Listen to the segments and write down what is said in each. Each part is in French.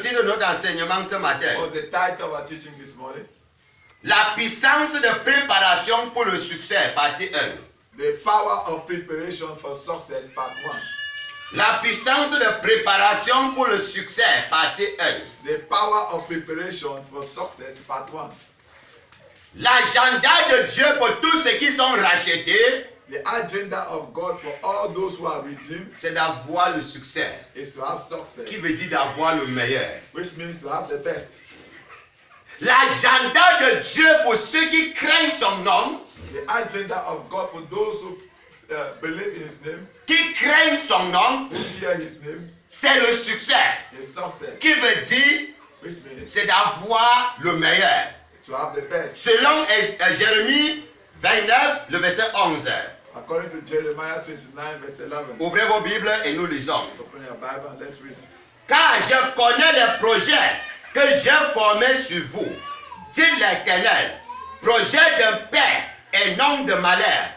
titre de notre enseignement ce matin? What's the title of our teaching this morning? La puissance de préparation pour le succès, partie 1. The power of preparation for success, part 1. La puissance de préparation pour le succès, partie 1. The power of preparation for success, part 1. L'agenda de Dieu pour tous ceux qui sont rachetés, The agenda of God for all those who are redeemed c'est d'avoir le succès, is to have success, qui veut dire d'avoir le meilleur. which means to have the best. L'agenda de Dieu pour ceux qui craignent son nom, The agenda of God for those who believe in His name, qui craignent son nom, who fear His name, c'est le succès, is success, qui veut dire which means c'est d'avoir le meilleur. to have the best. Selon Jérémie 29, le verset 11. According to Jeremiah 29, verse 11. Ouvrez vos Bibles et nous lisons. Open your Bible and let's read. Car je connais les projets que j'ai formés sur vous, dit l'Éternel, projet de paix et non de malheur,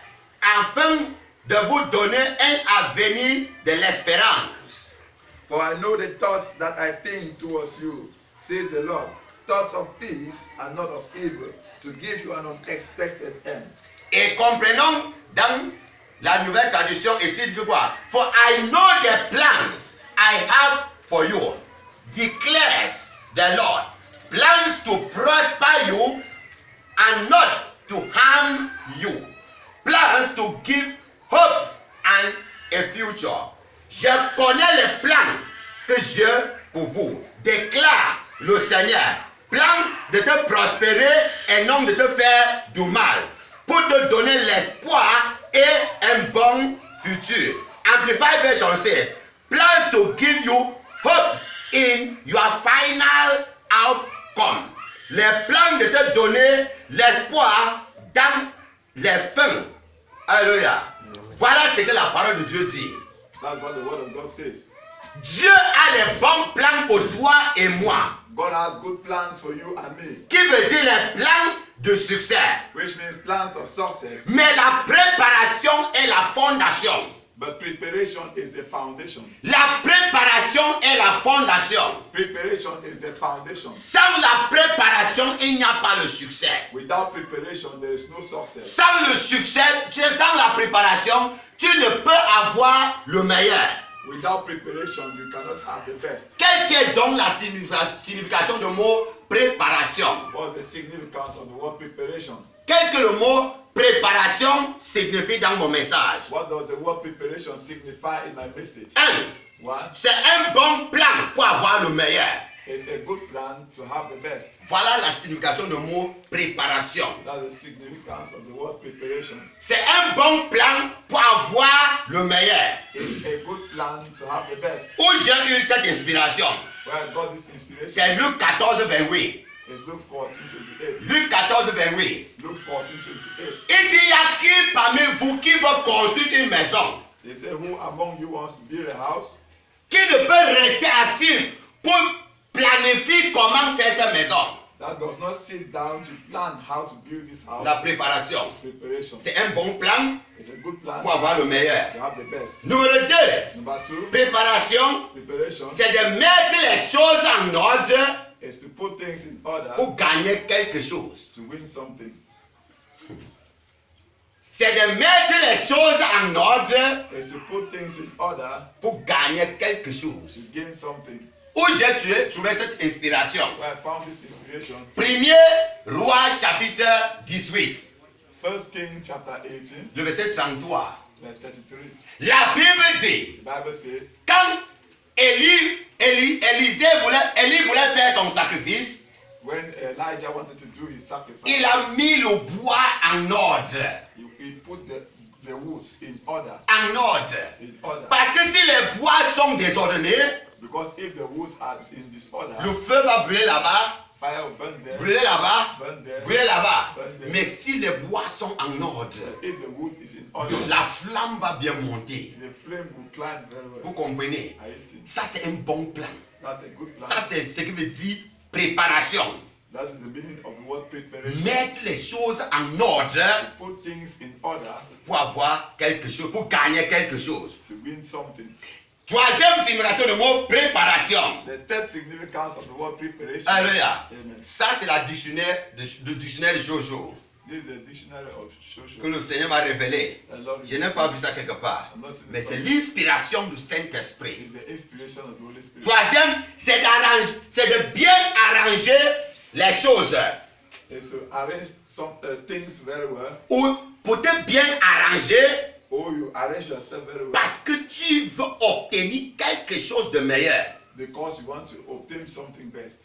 afin de vous donner un avenir de l'espérance. For I know the thoughts that I think towards you, says the Lord, thoughts of peace and not of evil, to give you an unexpected end. Et comprenons dans la nouvelle traduction ici, dit quoi? For I know the plans I have for you, declares the Lord. Plans to prosper you and not to harm you. Plans to give hope and a future. Je connais les plans que j'ai pour vous, déclare le Seigneur. Plan de te prospérer et non de te faire du mal, pour te donner l'espoir et un bon futur. Amplified version says, plans to give you hope in your final outcome. Les plans de te donner l'espoir dans les fins. Alléluia. Voilà ce que la parole de Dieu dit. That's what the word of God says. Dieu a les bons plans pour toi et moi. God has good plans for you and me, Qui veut dire les plans de succès. which means plans of success. Mais la préparation est la fondation. But preparation is the foundation. La préparation est la fondation. Preparation is the foundation. Sans la préparation, il n'y a pas le succès. Without preparation, there is no success. Sans le succès, sans la préparation, tu ne peux avoir le meilleur. Without preparation, you cannot have the best. Qu'est-ce qui est donc la signification du mot préparation? What's the significance of the word preparation? Qu'est-ce que le mot préparation signifie dans mon message? What does the word preparation signify in my message? 1. One, C'est un bon plan pour avoir le meilleur. it's a good plan to have the best. Voilà la signification du mot préparation. That's the significance of the word preparation. C'est un bon plan pour avoir le meilleur. It's a good plan to have the best. Où j'ai eu cette inspiration? Where I got this inspiration C'est Luc 14, 28. is Luke 14:28. Luc 14, 28. Luke 14:28. Il dit, y a qui parmi vous qui veut construire une maison, They say, who among you wants to build a house, qui ne peut rester assis pour planifier comment faire cette maison? that does not sit down to plan how to build this house? La préparation. Preparation. C'est un bon plan It's a good plan pour avoir le meilleur. to have the best. Numéro 2. Number 2, Préparation, preparation c'est de mettre les choses en ordre is to put things in order pour gagner quelque chose. to win something. C'est de mettre les choses en ordre Is to put things in order pour gagner quelque chose. to gain something. Où j'ai trouvé cette inspiration? Where I found this inspiration, 1er Roi chapitre 18, 1 Kings chapter 18, le verset 33. verse 33. La Bible dit, The Bible says, quand Élie voulait faire son sacrifice, when Elijah wanted to do his sacrifice, il a mis le bois en ordre. he put the woods in order. En ordre. In order. Parce que si les bois sont désordonnés, Because if the woods are in disorder, le feu va brûler là-bas, fire will burn there, brûler là-bas, burn there. brûler là-bas. Burn there. Mais si les bois sont en ordre, If the wood is in order, la flamme va bien monter. the flame will climb very Vous well. comprenez? Are you seeing? Ça, c'est un bon plan. That's a good plan. Ça, c'est ce qui veut dire préparation. That is the meaning of the word preparation. Mettre les choses en ordre Put things in order pour avoir quelque chose, pour gagner quelque chose. to win something. Troisième signification du mot préparation. The third significance of the word preparation. Alléluia. Amen. Ça, c'est la dictionnaire de Jojo This is the dictionary of que social. le Seigneur m'a révélé. The Lord Je n'ai pas vu ça quelque part. Mais c'est l'inspiration du Saint-Esprit. It's the inspiration of the Holy Spirit. Troisième, c'est de bien arranger les choses. Is to arrange some things very well. Ou pour te bien arranger Or you arrange yourself very well. parce que tu veux obtenir quelque chose de meilleur. Because you want to obtain something best.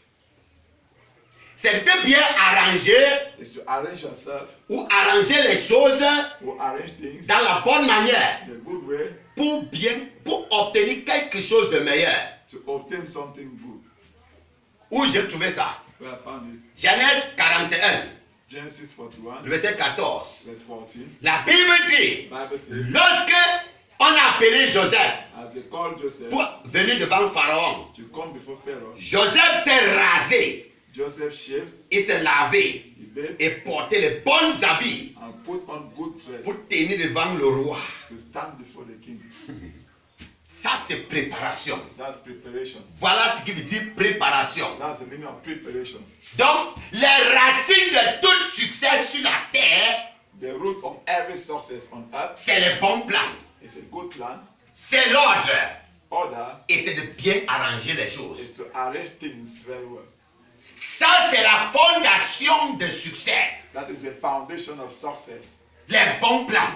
C'est de te bien arranger Is to arrange yourself ou arranger les choses or arrange things dans la bonne manière in a good way pour obtenir quelque chose de meilleur. to obtain something good. Où j'ai trouvé ça? We have found it. Genèse 41, Genesis 41, le verset 14. verse 14. La Bible dit, Bible says, lorsque on a appelé Joseph as they called Joseph pour venir devant Pharaon, to come before Pharaoh, Joseph s'est rasé, Joseph shaved, il s'est lavé he bathed, et porté les bons habits and put on good dress pour tenir devant le roi. to stand before the king. Ça, c'est préparation. That's preparation. Voilà ce qui veut dire préparation. That's the meaning of preparation. Donc, les racines de tout succès sur la terre, The root of every success on earth c'est les bons plans, is a good plan. c'est l'ordre Order et c'est de bien arranger les choses. is to arrange things very well. Ça, c'est la fondation de succès. That is the foundation of success. Les bons plans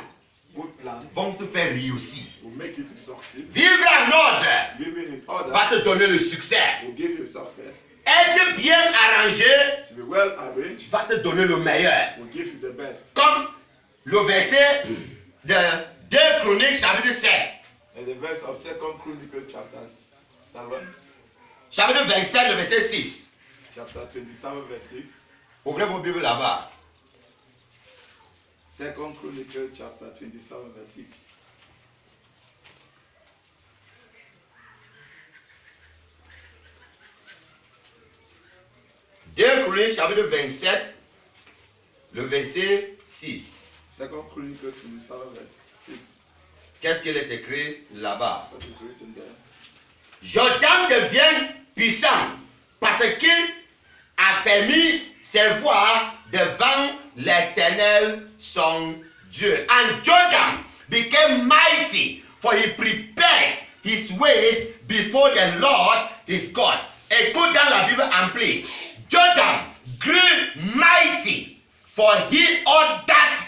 Good plan vont te faire réussir. will make you to succeed. Vivre en ordre Living in order va te donner le succès. will give you success. Être bien arrangé To be well arranged va te donner le meilleur. will give you the best. Comme le verset de 2 Chroniques chapitre 7, And the verse of 2 Chronicles chapter 7, chapitre 27, le verset 6. chapter 27, verse 6. Ouvrez vos Bibles là-bas. 2 Chronicles chapter 27, verse 6. Deux Chroniques chapitre 27, le verset 6. 2 Chronicles 27, verse 6. Qu'est-ce qu'il est écrit là-bas? What is written there? Jotham devient puissant parce qu'il a fermé ses voies devant l'Éternel son Dieu. And Jotham became mighty, for he prepared his ways before the Lord his God. Écoute dans la Bible amplie. Jotham grew mighty, for he ordered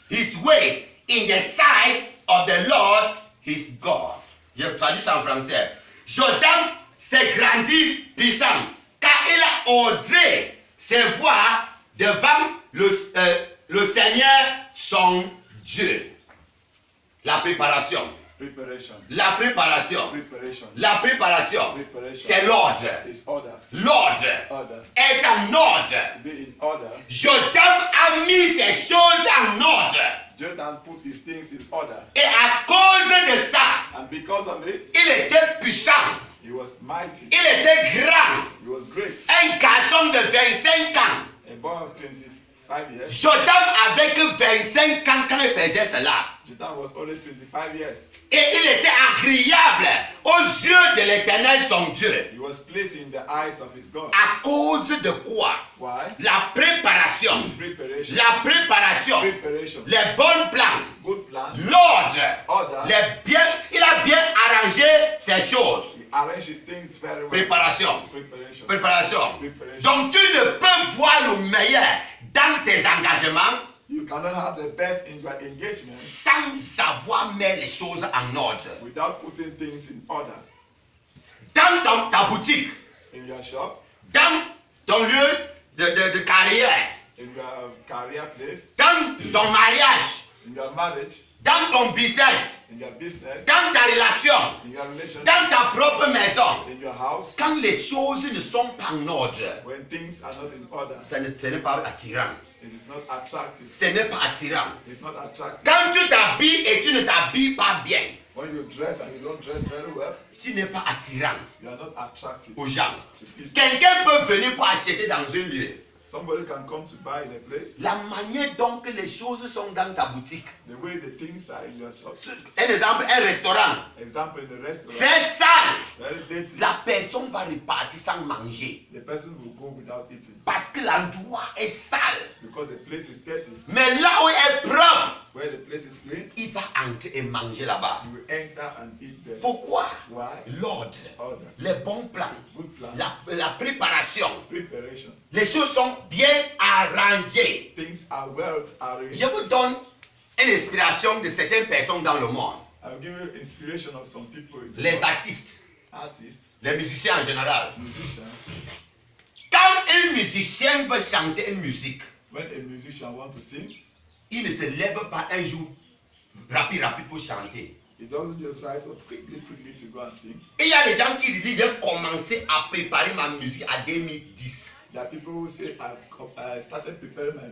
his ways in the sight of the Lord his God. Je traduis ça en français. Jotham s'est grandi puissant, car il a ordonné ses voies devant le Seigneur son Dieu. La préparation. Preparation. La préparation. Preparation. La préparation. Preparation. C'est l'ordre. Is order. L'ordre Order. est en ordre. To be in order. Jotham a mis ses choses en ordre. Jotham put his things in order. Et à cause de ça, And because of it, il était puissant. he was mighty. Il était grand. He was great. Un garçon de 25 ans. A boy of 25 years. Jotham avait que 25 ans quand il faisait cela. Jotham was only 25 years. Et il était agréable aux yeux de l'Éternel son Dieu. He was placed in the eyes of his God. À cause de quoi? Why? La préparation. Preparation. La préparation. Preparation. Les bons plans. Good plans. L'ordre. Order. Il a bien arrangé ces choses. He arranged his things very well. Préparation. Preparation. Préparation. Preparation. Donc tu ne peux voir le meilleur dans tes engagements You cannot have the best in your engagement sans savoir mettre les choses en ordre. without putting things in order. Dans ta boutique, In your shop, dans ton lieu de carrière, in your career place, dans ton mariage, in your marriage, dans ton business, in your business, dans ta relation, in your relationship, dans ta propre maison. in your house, Quand les choses ne sont pas en ordre, when things are not in order, ce n'est pas attirant. it is not attractive. Ce n'est pas attirant. It's not attractive. Quand tu t'habilles et tu ne t'habilles pas bien, When you dress and you don't dress very well, tu n'es pas attirant you are not attractive aux gens. to people. Quelqu'un peut venir pour acheter dans un lieu. Somebody can come to buy in a place. La manière dont que les choses sont dans ta boutique. The way the things are in your shop. Un exemple, un restaurant. Example, in the restaurant. Très sale. Very dirty. La personne va repartir sans manger. The person will go without eating. Parce que l'endroit est sale. Because the place is dirty. Mais là où il est propre, Where the place is clean, il va entrer et manger là-bas. you will enter and eat there. Pourquoi? Why? L'ordre, Order. les bons plans, Good plan. la préparation. Preparation. Les choses sont bien arrangées. Things are well Je arranged. vous donne une inspiration de certaines personnes dans le monde. I will give you inspiration of some people, in the Les world. artistes, Artists, les musiciens en général. musicians. Quand un musicien veut chanter une musique, When a musician wants to sing, il ne se lève pas un jour rapide pour chanter. he doesn't just rise up quickly to go and sing. Et il y a des gens qui disent, j'ai commencé à préparer ma musique à 2010. There are people who say, I started preparing my